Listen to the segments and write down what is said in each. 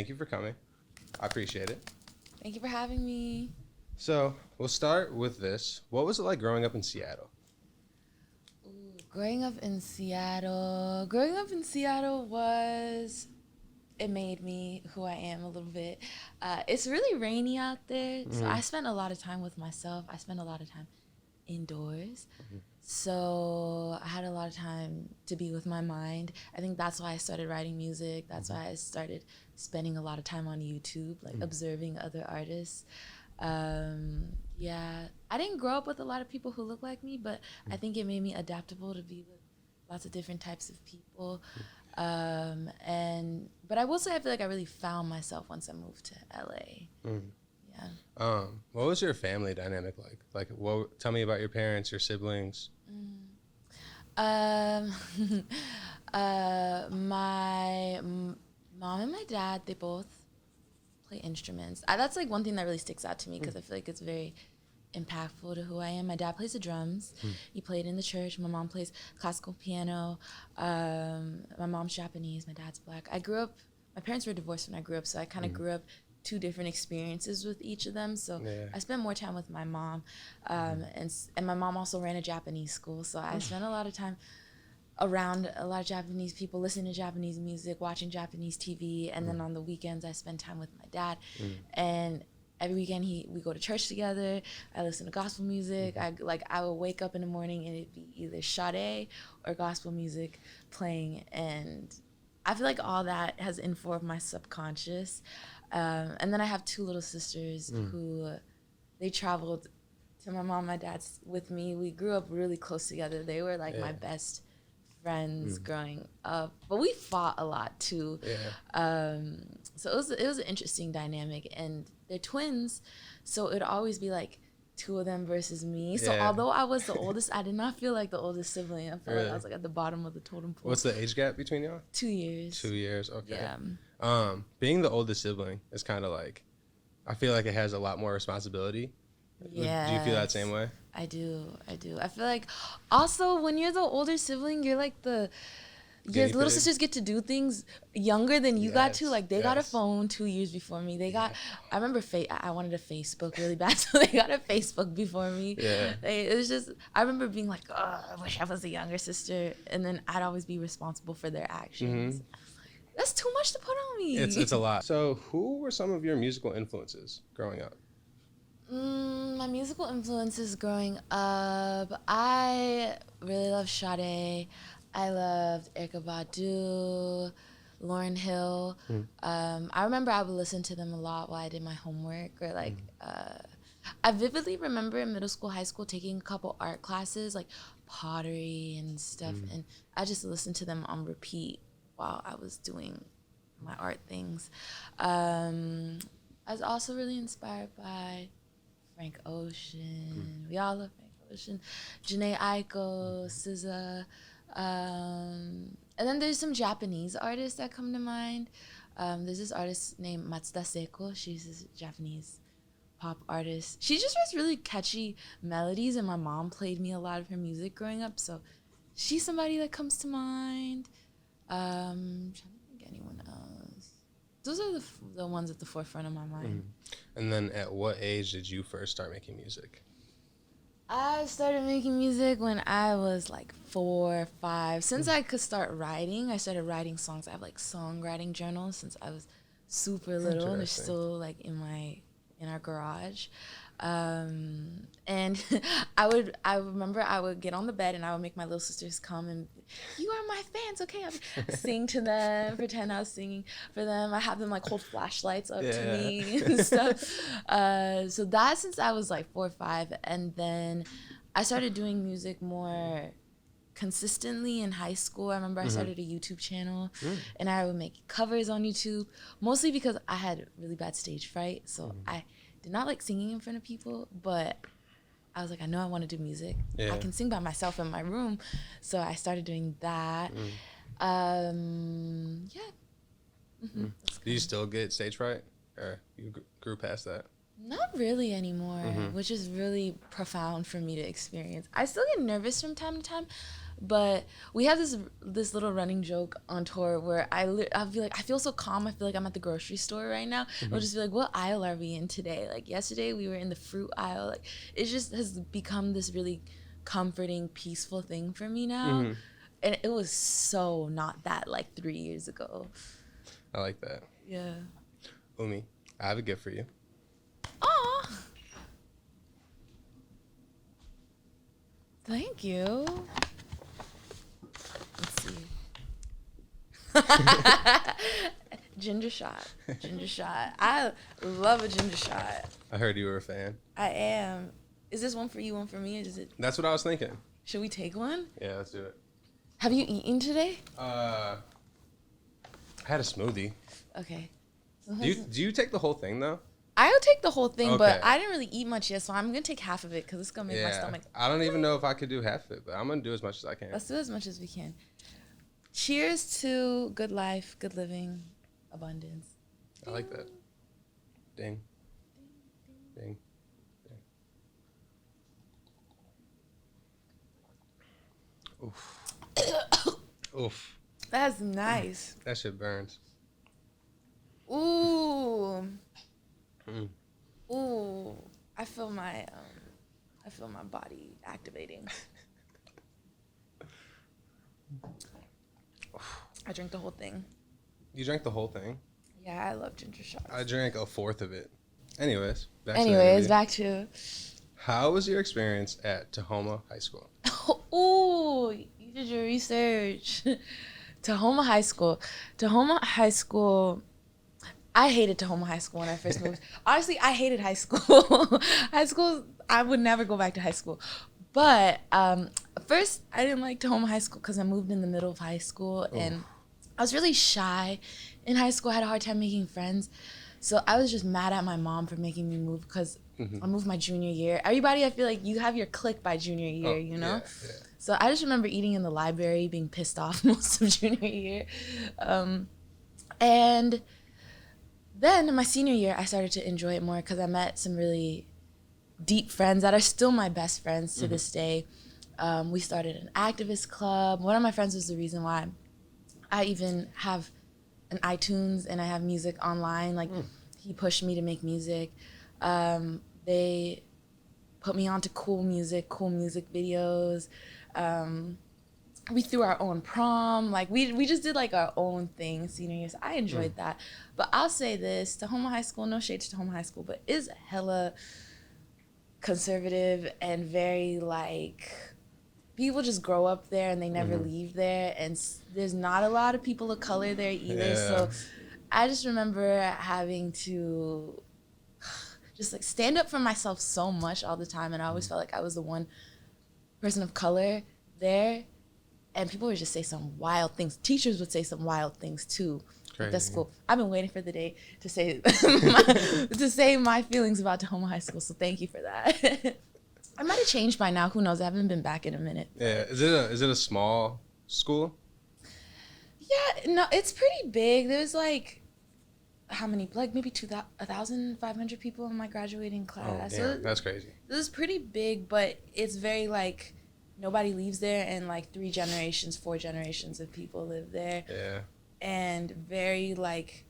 thank you for coming. I appreciate it. Thank you for having me. So we'll start with this. What was it like growing up in Seattle? Ooh, growing up in Seattle. Growing up in Seattle was, it made me who I am a little bit. It's really rainy out there, so I spent a lot of time with myself. I spent a lot of time indoors. So I had a lot of time to be with my mind. I think that's why I started writing music. That's why I started spending a lot of time on YouTube, like observing other artists. Yeah, I didn't grow up with a lot of people who look like me, but I think it made me adaptable to be with lots of different types of people. But I will say I feel like I really found myself once I moved to LA. Yeah. What was your family dynamic like? Tell me about your parents, your siblings. My mom and my dad, they both play instruments. That's like one thing that really sticks out to me because I feel like it's very impactful to who I am. My dad plays the drums. He played in the church. My mom plays classical piano. My mom's Japanese. My dad's Black. My parents were divorced when I grew up, so I kind of grew up two different experiences with each of them. So I spent more time with my mom. And my mom also ran a Japanese school, so I spent a lot of time around a lot of Japanese people, listening to Japanese music, watching Japanese TV, and then on the weekends I spend time with my dad. And every weekend we go to church together. I listen to gospel music. I would wake up in the morning and it'd be either Sade or gospel music playing, and I feel like all that has informed my subconscious. And then I have two little sisters who they traveled to my mom and my dad's with me. We grew up really close together. They were like my best friends growing up, but we fought a lot too. So it was an interesting dynamic, and they're twins, so it'd always be like two of them versus me. So although I was the oldest, I did not feel like the oldest sibling. I felt like I was like at the bottom of the totem pole. What's the age gap between y'all? 2 years. 2 years, okay. Yeah. Being the oldest sibling is kind of like, I feel like it has a lot more responsibility. Yeah. Do you feel that same way? I do. I feel like also when you're the older sibling, you're like your little sisters get to do things younger than you got to. Like they got a phone 2 years before me. They got, I remember I wanted a Facebook really bad, so they got a Facebook before me. It was just, I remember being like, oh, I wish I was a younger sister. And then I'd always be responsible for their actions. That's too much to put on me. It's a lot. So who were some of your musical influences growing up? My musical influences growing up, I really love Sade. I loved Erykah Badu, Lauryn Hill. I remember I would listen to them a lot while I did my homework, or like, I vividly remember in middle school, high school, taking a couple art classes, like pottery and stuff, and I just listened to them on repeat while I was doing my art things. I was also really inspired by Frank Ocean. We all love Frank Ocean. Jhené Aiko, SZA. And then there's some Japanese artists that come to mind. There's this artist named Matsuda Seiko. She's this Japanese pop artist. She just has really catchy melodies, and my mom played me a lot of her music growing up, so she's somebody that comes to mind. I'm trying to think anyone else. Those are the ones at the forefront of my mind. And then at what age did you first start making music? I started making music when I was like 4 or 5. Since I could start writing, I started writing songs. I have like songwriting journals since I was super little, and they're still like in our garage. And I remember I would get on the bed and I would make my little sisters come and, you are my fans, okay? I would sing to them, pretend I was singing for them. I have them like hold flashlights up to me and stuff. So that since I was like 4 or 5, and then I started doing music more consistently in high school. I remember I started a YouTube channel and I would make covers on YouTube, mostly because I had really bad stage fright. So I did not like singing in front of people, but I was like, I know I want to do music. I can sing by myself in my room. So I started doing that. Do you still get stage fright, or you grew past that? Not really anymore, which is really profound for me to experience. I still get nervous from time to time, But we have this little running joke on tour where I'll be like, I feel so calm. I feel like I'm at the grocery store right now. We'll just be like, what aisle are we in today? Like yesterday we were in the fruit aisle. Like it just has become this really comforting, peaceful thing for me now. And it was so not that like 3 years ago. I like that. Yeah. Umi, I have a gift for you. Aw. Thank you. Let's see. Ginger shot. Ginger shot. I love a ginger shot. I heard you were a fan. I am. Is this one for you, one for me, or is it? That's what I was thinking. Should we take one? Yeah, let's do it. Have you eaten today? I had a smoothie. Okay. Do you take the whole thing though? I'll take the whole thing, but Okay. I didn't really eat much yet, so I'm gonna take half of it because it's gonna make my stomach. I don't even know if I could do half of it, but I'm gonna do as much as I can. Let's do as much as we can. Cheers to good life, good living, abundance. I like that. Ding. Ding. Ding. Oof. Oof. That's nice. That shit burns. Ooh. Mm. Ooh. I feel my body activating. I drank the whole thing. You drank the whole thing? Yeah, I love ginger shots. I drank a fourth of it. Anyways, back to. How was your experience at Tahoma High School? Ooh, you did your research. Tahoma High School. Tahoma High School. I hated Tahoma High School when I first moved. Honestly, I hated high school. High school, I would never go back to high school. But first, I didn't like Tahoma High School because I moved in the middle of high school. And I was really shy in high school. I had a hard time making friends. So I was just mad at my mom for making me move because I moved my junior year. Everybody, I feel like you have your clique by junior year, you know? Yeah. So I just remember eating in the library, being pissed off most of junior year. And then in my senior year, I started to enjoy it more because I met some really deep friends that are still my best friends to this day. We started an activist club. One of my friends was the reason why I even have an iTunes and I have music online. Like, he pushed me to make music. They put me onto cool music videos. We threw our own prom. Like, we just did like our own thing senior year. So I enjoyed that. But I'll say this, Tahoma High School, no shade to Tahoma High School, but is hella conservative and very like, people just grow up there and they never leave there. And there's not a lot of people of color there either. Yeah. So I just remember having to just like stand up for myself so much all the time. And I always felt like I was the one person of color there. And people would just say some wild things. Teachers would say some wild things too. At the school. I've been waiting for the day to say my feelings about Tahoma High School. So thank you for that. I might have changed by now. Who knows? I haven't been back in a minute. Yeah. Is it a small school? Yeah, no, it's pretty big. There's like, how many? Like maybe 1,500 people in my graduating class. Oh, So that's crazy. this is pretty big, but it's very like, nobody leaves there, and like 4 generations of people live there. Yeah. And very like,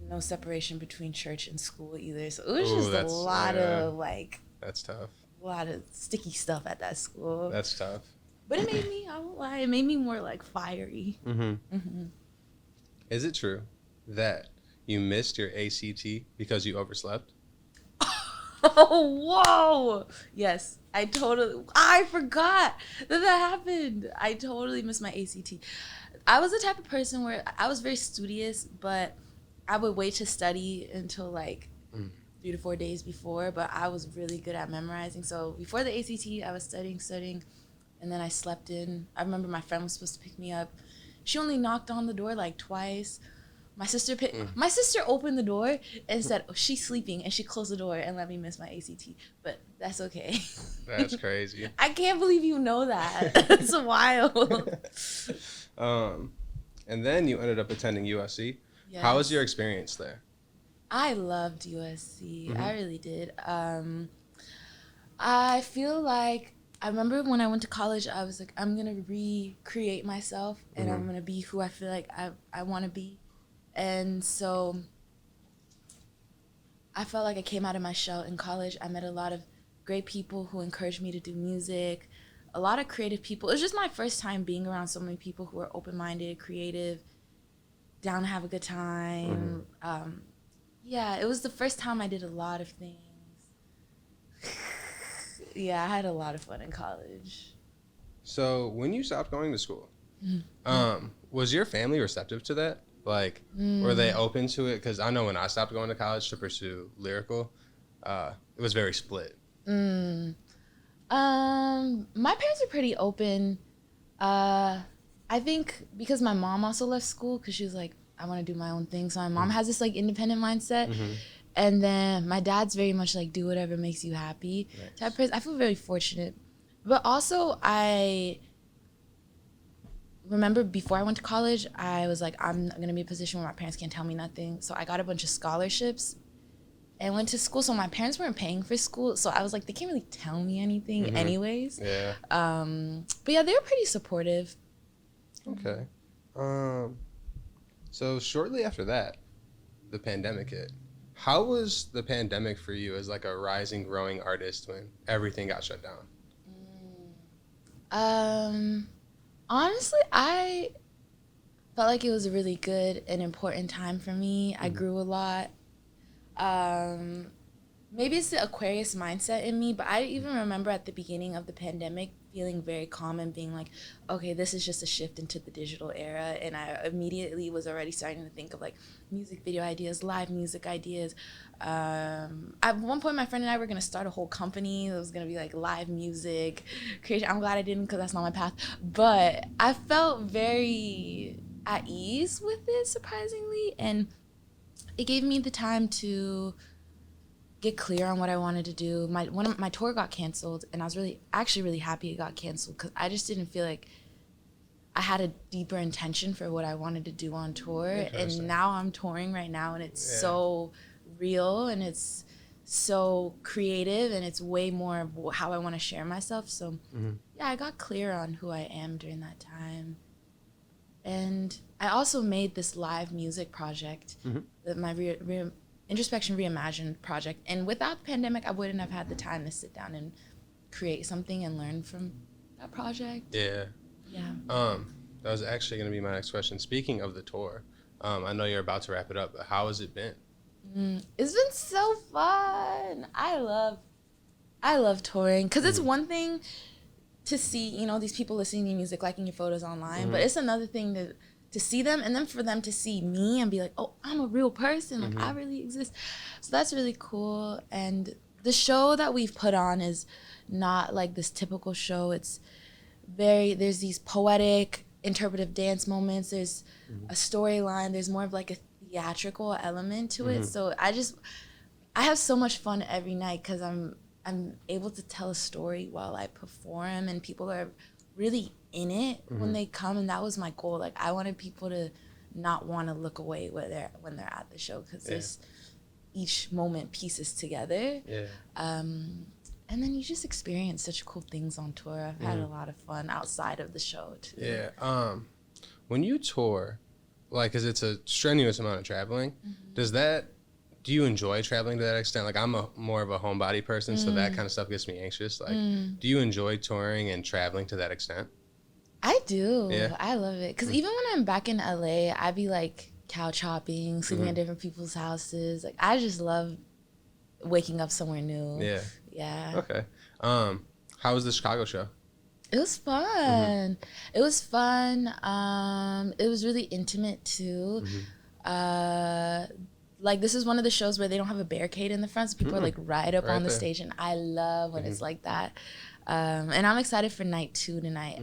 no separation between church and school either. So it was just a lot of like, that's tough. a lot of sticky stuff at that school. That's tough. But it made me, I won't lie, it made me more like fiery. Is it true that you missed your ACT because you overslept? Oh, whoa. Yes, I forgot that happened. I totally missed my ACT. I was the type of person where I was very studious, but I would wait to study until like 3 to 4 days before, but I was really good at memorizing. So before the ACT, I was studying, and then I slept in. I remember my friend was supposed to pick me up. She only knocked on the door like twice. My sister opened the door and said, oh, she's sleeping, and she closed the door and let me miss my ACT. But that's okay. That's crazy. I can't believe you know that. That's wild. And then you ended up attending USC. Yes. How was your experience there? I loved USC. I really did. I feel like I remember when I went to college, I was like, I'm going to recreate myself and I'm going to be who I feel like I want to be. And so I felt like I came out of my shell in college. I met a lot of great people who encouraged me to do music, a lot of creative people. It was just my first time being around so many people who are open-minded, creative, down to have a good time. Yeah, it was the first time I did a lot of things. Yeah, I had a lot of fun in college. So when you stopped going to school, was your family receptive to that? Like, were they open to it? Because I know when I stopped going to college to pursue Lyrical, it was very split. My parents are pretty open. I think because my mom also left school because she was like, I want to do my own thing. So my mom has this like independent mindset. And then my dad's very much like, do whatever makes you happy. Nice. Type person. I feel very fortunate. But also I remember before I went to college, I was like, I'm going to be in a position where my parents can't tell me nothing. So I got a bunch of scholarships and went to school. So my parents weren't paying for school. So I was like, they can't really tell me anything anyways. Yeah. But yeah, they were pretty supportive. Okay. So shortly after that, the pandemic hit. How was the pandemic for you as like a rising, growing artist when everything got shut down? Honestly, I felt like it was a really good and important time for me. I grew a lot. Maybe it's the Aquarius mindset in me, but I even remember at the beginning of the pandemic feeling very calm and being like, okay, this is just a shift into the digital era. And I immediately was already starting to think of like music video ideas, live music ideas. At one point, my friend and I were going to start a whole company that was going to be like live music creation. I'm glad I didn't because that's not my path. But I felt very at ease with it, surprisingly. And it gave me the time to get clear on what I wanted to do. My tour got canceled, and I was really happy it got canceled because I just didn't feel like I had a deeper intention for what I wanted to do on tour. And now I'm touring right now, and it's so real and it's so creative and it's way more how I want to share myself. So yeah, I got clear on who I am during that time. And I also made this live music project, my Introspection Reimagined project. And without the pandemic, I wouldn't have had the time to sit down and create something and learn from that project. Yeah. That was actually going to be my next question. Speaking of the tour, I know you're about to wrap it up, but how has it been? It's been so fun. I love touring because it's one thing to see, you know, these people listening to your music, liking your photos online, but it's another thing to see them and then for them to see me and be like, oh, I'm a real person, like I really exist. So that's really cool. And the show that we've put on is not like this typical show. It's there's these poetic, interpretive dance moments. There's a storyline. There's more of like a theatrical element to it. So I have so much fun every night because I'm able to tell a story while I perform, and people are really in it when they come, and that was my goal. Like I wanted people to not want to look away when they're at the show because there's each moment pieces together. And then you just experience such cool things on tour. I've had a lot of fun outside of the show too. Yeah. When you tour, like, because it's a strenuous amount of traveling, do you enjoy traveling to that extent? Like, I'm more of a homebody person, so that kind of stuff gets me anxious. Like, do you enjoy touring and traveling to that extent? I do. Yeah. I love it. Because even when I'm back in LA, I be like couch hopping, sleeping at different people's houses. Like, I just love waking up somewhere new. Yeah. Okay. How was the Chicago show? It was fun. It was fun. It was really intimate too. Like, this is one of the shows where they don't have a barricade in the front, so people are like right up on the stage, and I love when it's like that. And I'm excited for night 2 tonight.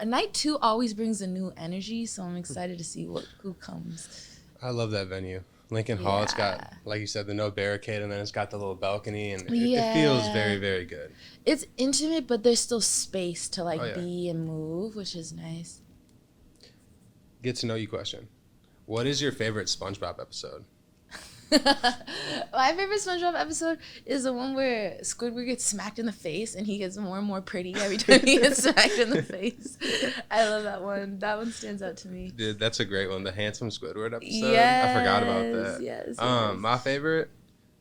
Night 2 always brings a new energy, so I'm excited to see who comes. I love that venue. Lincoln Hall, it's got, like you said, the no barricade, and then it's got the little balcony, and it feels very, very good. It's intimate, but there's still space to like be and move, which is nice. Get to know you question. What is your favorite SpongeBob episode? My favorite SpongeBob episode is the one where Squidward gets smacked in the face and he gets more and more pretty every time he gets smacked in the face. I love that one. That one stands out to me. Dude, that's a great one. The handsome Squidward episode. Yes, I forgot about that. yes. My favorite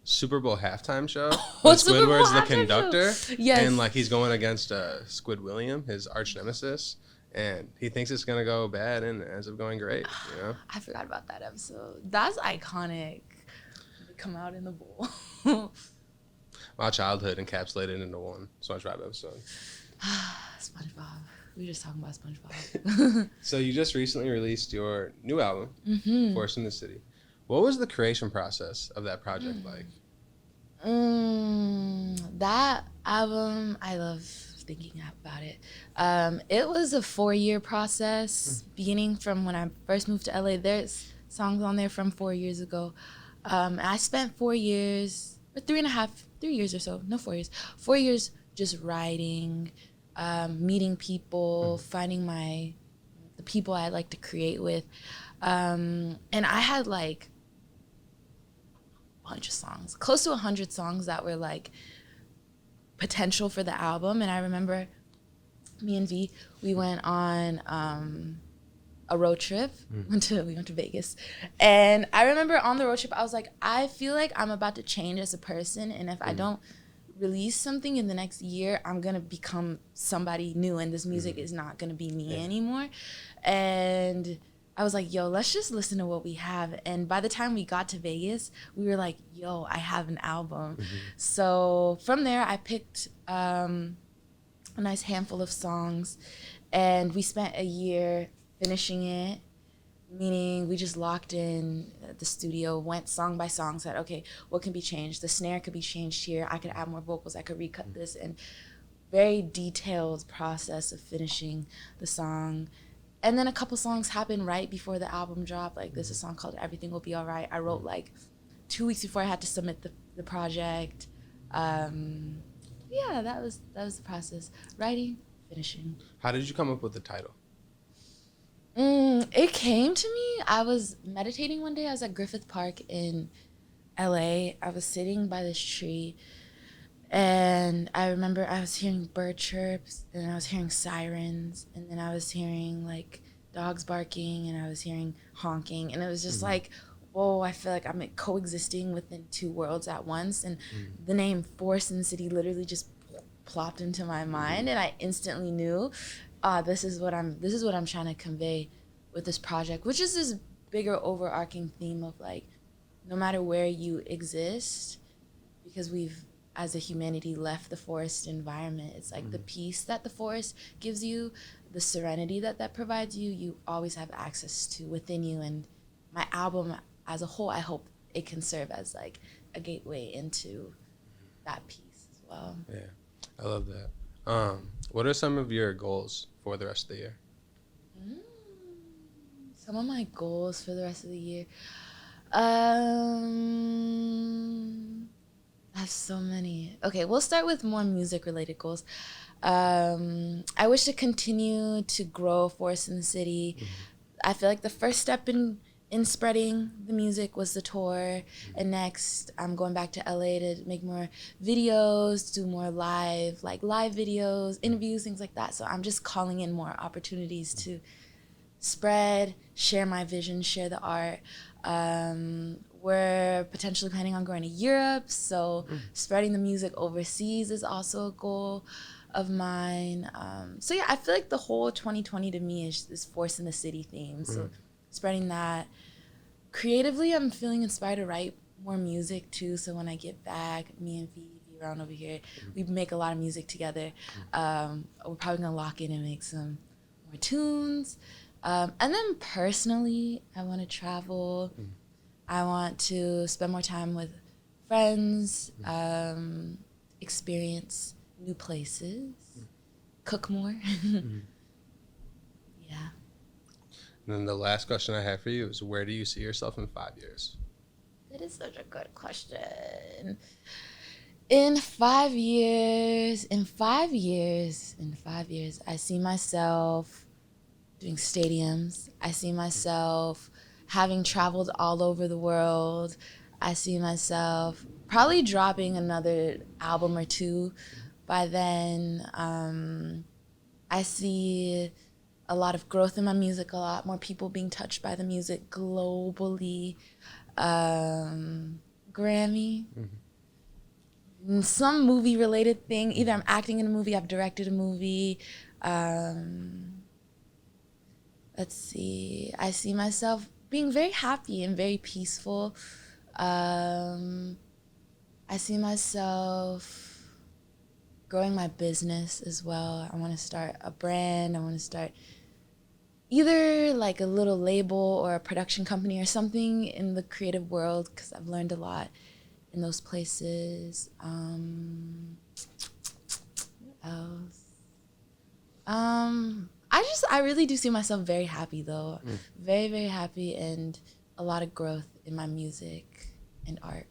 Super Bowl halftime show. Oh, When Super Bowl Squidward's the halftime conductor. show. Yes. And like he's going against Squid William, his arch nemesis. And he thinks it's gonna go bad and it ends up going great, you know? I forgot about that episode. That's iconic. Come out in the bowl. My childhood encapsulated into one SpongeBob episode. SpongeBob. We were just talking about SpongeBob. So you just recently released your new album, Force in the City. What was the creation process of that project like? That album, I love thinking about it. It was a 4-year process, beginning from when I first moved to LA. There's songs on there from 4 years ago. I spent 4 years, or 3 years or so, no 4 years, 4 years just writing, meeting people, finding the people I like to create with. And I had like a bunch of songs, close to 100 songs that were like potential for the album. And I remember me and V, we went on a road trip. We went to Vegas. And I remember on the road trip, I was like, I feel like I'm about to change as a person. And if I don't release something in the next year, I'm going to become somebody new. And this music is not going to be me anymore. And I was like, yo, let's just listen to what we have. And by the time we got to Vegas, we were like, yo, I have an album. So from there, I picked a nice handful of songs. And we spent a year finishing it, meaning we just locked in the studio, went song by song, said, okay, what can be changed? The snare could be changed here. I could add more vocals. I could recut this. And very detailed process of finishing the song. And then a couple songs happened right before the album dropped. Like there's a song called Everything Will Be All Right. I wrote like 2 weeks before I had to submit the project. Yeah, that was the process. Writing, finishing. How did you come up with the title? It came to me. I was meditating one day. I was at Griffith Park in LA. I was sitting by this tree, and I remember I was hearing bird chirps, and I was hearing sirens, and then I was hearing like dogs barking, and I was hearing honking, and it was just like, whoa, I feel like I'm coexisting within two worlds at once. And the name Force in the City literally just plopped into my mind, and I instantly knew this is what I'm trying to convey with this project, which is this bigger overarching theme of like, no matter where you exist, because we've as a humanity left the forest environment, it's like the peace that the forest gives you, the serenity that provides you, you always have access to within you. And my album as a whole, I hope it can serve as like a gateway into that peace as well. Yeah, I love that. What are some of your goals for the rest of the year? Some of my goals for the rest of the year. I have so many. Okay, we'll start with more music-related goals. I wish to continue to grow Force in the City. I feel like the first step in spreading the music was the tour, and next I'm going back to LA to make more videos, do more live videos, interviews, things like that. So I'm just calling in more opportunities to spread, share my vision, share the art. We're potentially planning on going to Europe, so spreading the music overseas is also a goal of mine. So yeah, I feel like the whole 2020 to me is Force in the City theme. So spreading that. Creatively, I'm feeling inspired to write more music too. So when I get back, me and V around over here, we make a lot of music together. We're probably gonna lock in and make some more tunes. And then personally, I want to travel. I want to spend more time with friends, experience new places, cook more. Yeah. And then the last question I have for you is, where do you see yourself in 5 years? That is such a good question. In 5 years, I see myself doing stadiums. I see myself having traveled all over the world. I see myself probably dropping another album or two by then. I see a lot of growth in my music, a lot more people being touched by the music globally. Grammy. Some movie related thing. Either I'm acting in a movie, I've directed a movie. Let's see. I see myself being very happy and very peaceful. I see myself growing my business as well. I want to start a brand. I want to start either like a little label or a production company or something in the creative world, because I've learned a lot in those places. What else? I really do see myself very happy though. Very, very happy, and a lot of growth in my music and art.